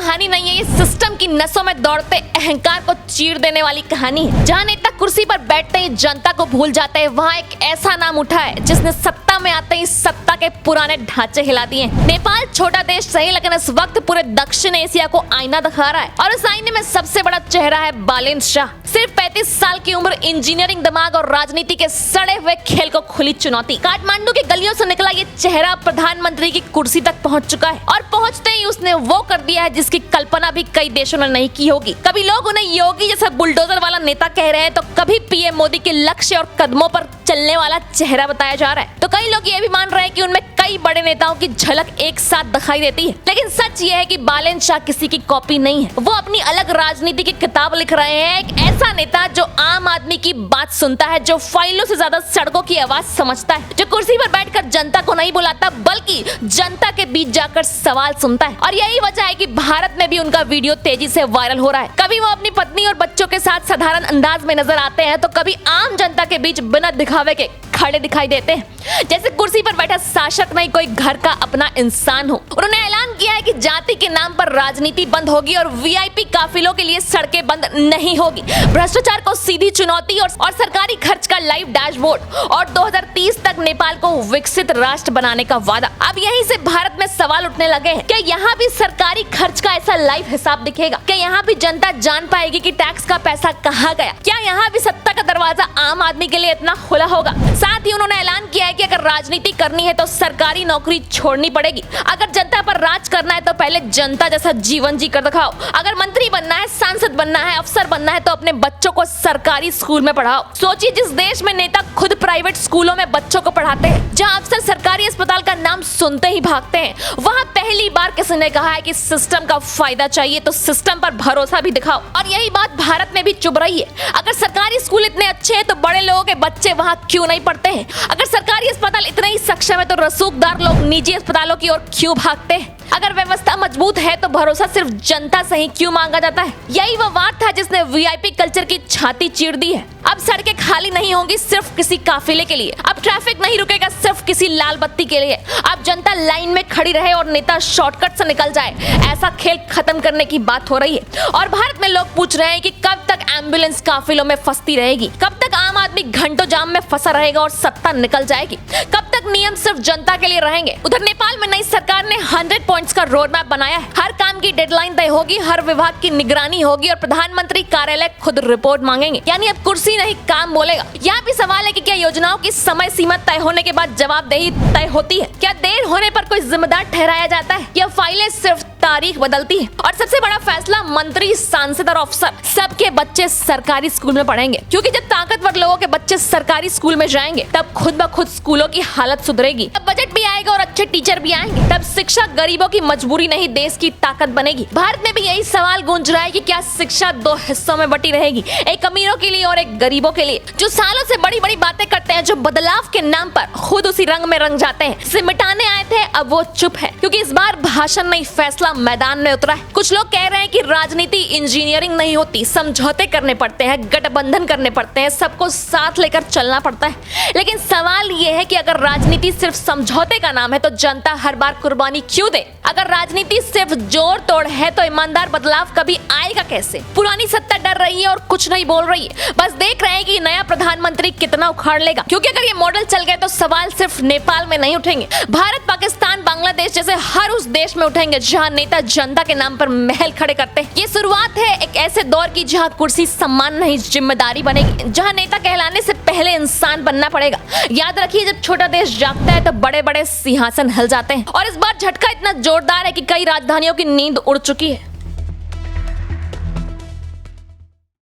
कहानी नहीं है, ये सिस्टम की नसों में दौड़ते अहंकार को चीर देने वाली कहानी है। जहाँ नेता कुर्सी पर बैठते ही जनता को भूल जाते हैं, वहाँ एक ऐसा नाम उठा है जिसने सत्ता में आते ही सत्ता के पुराने ढांचे हिला दिए। नेपाल छोटा देश सही, लेकिन इस वक्त पूरे दक्षिण एशिया को आईना दिखा रहा है और उस आईने में सबसे बड़ा चेहरा है बालेन्द्र शाह। सिर्फ 35 साल की उम्र, इंजीनियरिंग दिमाग और राजनीति के सड़े हुए खेल को खुली चुनौती। काठमांडू की गलियों से निकला ये चेहरा प्रधानमंत्री की कुर्सी तक पहुंच चुका है और पहुंचते ही उसने वो कर दिया है जिसकी कल्पना भी कई देशों ने नहीं की होगी। कभी लोग उन्हें योगी जैसा बुलडोजर वाला नेता कह रहे हैं, तो कभी पीएम मोदी के लक्ष्य और कदमों पर चलने वाला चेहरा बताया जा रहा है। तो कई लोग ये भी मान रहे हैं कि उनमें कई बड़े नेताओं की झलक एक साथ दिखाई देती है। लेकिन सच ये है कि बालेन्द्र शाह किसी की कॉपी नहीं है, वो अपनी अलग राजनीति की किताब लिख रहे हैं। एक ऐसा नेता जो आम आदमी की बात सुनता है, जो फाइलों से ज्यादा सड़कों की आवाज समझता है, जो कुर्सी पर बैठकर जनता को नहीं बुलाता बल्कि जनता के बीच जाकर सवाल सुनता है। और यही वजह है कि भारत में भी उनका वीडियो तेजी से वायरल हो रहा है। कभी वो अपनी पत्नी और बच्चों के साथ साधारण अंदाज में नजर आते हैं, तो कभी आम जनता के बीच बिना दिखावे के खड़े दिखाई देते हैं, जैसे कुर्सी पर बैठा शासक नहीं, कोई घर का अपना इंसान हो। उन्होंने ऐलान किया है कि जाति के नाम पर राजनीति बंद होगी और वीआईपी काफिलों के लिए सड़कें बंद नहीं होगी। भ्रष्टाचार को सीधी चुनौती और सरकारी खर्च का लाइव डैशबोर्ड और 2030 तक नेपाल को विकसित राष्ट्र बनाने का वादा। अब यहीं से भारत में सवाल उठने लगे हैं, क्या यहाँ भी सरकारी खर्च का ऐसा लाइव हिसाब दिखेगा? क्या यहाँ भी जनता जान पाएगी कि टैक्स का पैसा कहाँ गया? क्या यहाँ भी सत्ता का दरवाजा आम आदमी के लिए इतना खुला होगा? साथ ही उन्होंने ऐलान किया है कि अगर राजनीति करनी है तो सरकारी नौकरी छोड़नी पड़ेगी। अगर जनता पर राज करना है तो पहले जनता जैसा जीवन जी कर दिखाओ। अगर मंत्री बनना है, सांसद बनना है, अफसर बनना है तो अपने बच्चों को सरकारी स्कूल में पढ़ाओ। सोचिए, जिस देश में नेता खुद प्राइवेट स्कूलों में बच्चों को पढ़ाते हैं, जहां अफसर सरकारी अस्पताल का नाम सुनते ही भागते हैं, वहां पहली बार किसी ने कहा है कि सिस्टम का फायदा चाहिए तो सिस्टम पर भरोसा भी दिखाओ। और यही बात भारत में भी चुभ रही है। अगर सरकारी स्कूल इतने अच्छे हैं तो बड़े लोगों के बच्चे वहां क्यों नहीं पढ़ते हैं? अगर सरकारी अस्पताल इतने ही सक्षम है तो रसूखदार लोग निजी अस्पतालों की ओर क्यों भागते हैं? अगर व्यवस्था मजबूत है तो भरोसा सिर्फ जनता से ही क्यों मांगा जाता है? यही वो बात था जिसने वीआईपी कल्चर की छाती चीर दी है। अब सड़कें खाली नहीं होंगी सिर्फ किसी काफिले के लिए। अब ट्रैफिक नहीं रुकेगा सिर्फ किसी लाल बत्ती के लिए। अब जनता लाइन में खड़ी रहे और नेता शॉर्टकट से निकल जाए, ऐसा खेल खत्म करने की बात हो रही है। और भारत में लोग पूछ रहे हैं कि कब तक एम्बुलेंस काफिलों में फंसती रहेगी? कब तक आम आदमी घंटों जाम में फंसा रहेगा और सत्ता निकल जाएगी? कब तक नियम सिर्फ जनता के लिए रहेंगे? उधर नेपाल में नई सरकार ने 100 पॉइंट्स का रोड मैप बनाया है। हर काम की डेडलाइन तय होगी, हर विभाग की निगरानी होगी और प्रधानमंत्री कार्यालय खुद रिपोर्ट मांगेंगे। यानी अब कुर्सी नहीं, काम बोलेगा। यहाँ भी सवाल है कि क्या योजनाओं की समय सीमा तय होने के बाद जवाबदेही तय होती है? क्या देर होने पर कोई जिम्मेदार ठहराया जाता है या फाइलें सिर्फ तारीख बदलती है? और सबसे बड़ा फैसला, मंत्री, सांसद और अफसर सबके बच्चे सरकारी स्कूल में पढ़ेंगे, क्योंकि जब ताकतवर लोगों के बच्चे सरकारी स्कूल में जाएंगे तब खुद ब खुद स्कूलों की हालत सुधरेगी। तब बजट भी आएगा और अच्छे टीचर भी आएंगे। तब शिक्षा गरीबों की मजबूरी नहीं, देश की ताकत बनेगी। भारत में भी यही सवाल गूंज रहा है कि क्या शिक्षा 2 हिस्सों में बटी रहेगी, एक अमीरों के लिए और एक गरीबों के लिए, जो सालों से बड़ी बड़ी बातें करते हैं, जो बदलाव के नाम पर खुद उसी रंग में रंग जाते हैं। इसे मिटाने आए थे, अब वो चुप है, क्योंकि इस बार भाषण नहीं, फैसला मैदान में उतरा है। कुछ लोग कह रहे हैं कि राजनीति इंजीनियरिंग नहीं होती, समझौते करने पड़ते हैं, गठबंधन करने पड़ते हैं, सबको साथ लेकर चलना पड़ता है। लेकिन सवाल ये है कि अगर राजनीति सिर्फ समझौते का नाम है तो जनता हर बार कुर्बानी क्यों दे? अगर राजनीति सिर्फ जोड़ तोड़ है तो ईमानदार बदलाव कभी आएगा कैसे? पुरानी सत्ता डर रही है और कुछ नहीं बोल रही है, बस देख रहे हैं कि नया प्रधानमंत्री कितना उखाड़ लेगा। क्योंकि अगर ये मॉडल चल गए तो सवाल सिर्फ नेपाल में नहीं उठेंगे, भारत, पाकिस्तान, बांग्लादेश जैसे हर उस देश में उठेंगे जहां नेता जनता के नाम पर महल खड़े करते हैं। ये शुरुआत है एक ऐसे दौर की जहां कुर्सी सम्मान नहीं, जिम्मेदारी बनेगी, जहां नेता कहलाने से पहले इंसान बनना पड़ेगा। याद रखिए, जब छोटा देश जागता है तो बड़े बड़े सिंहासन हिल जाते हैं और इस बार झटका इतना जोरदार है कि कई राजधानियों की नींद उड़ चुकी है।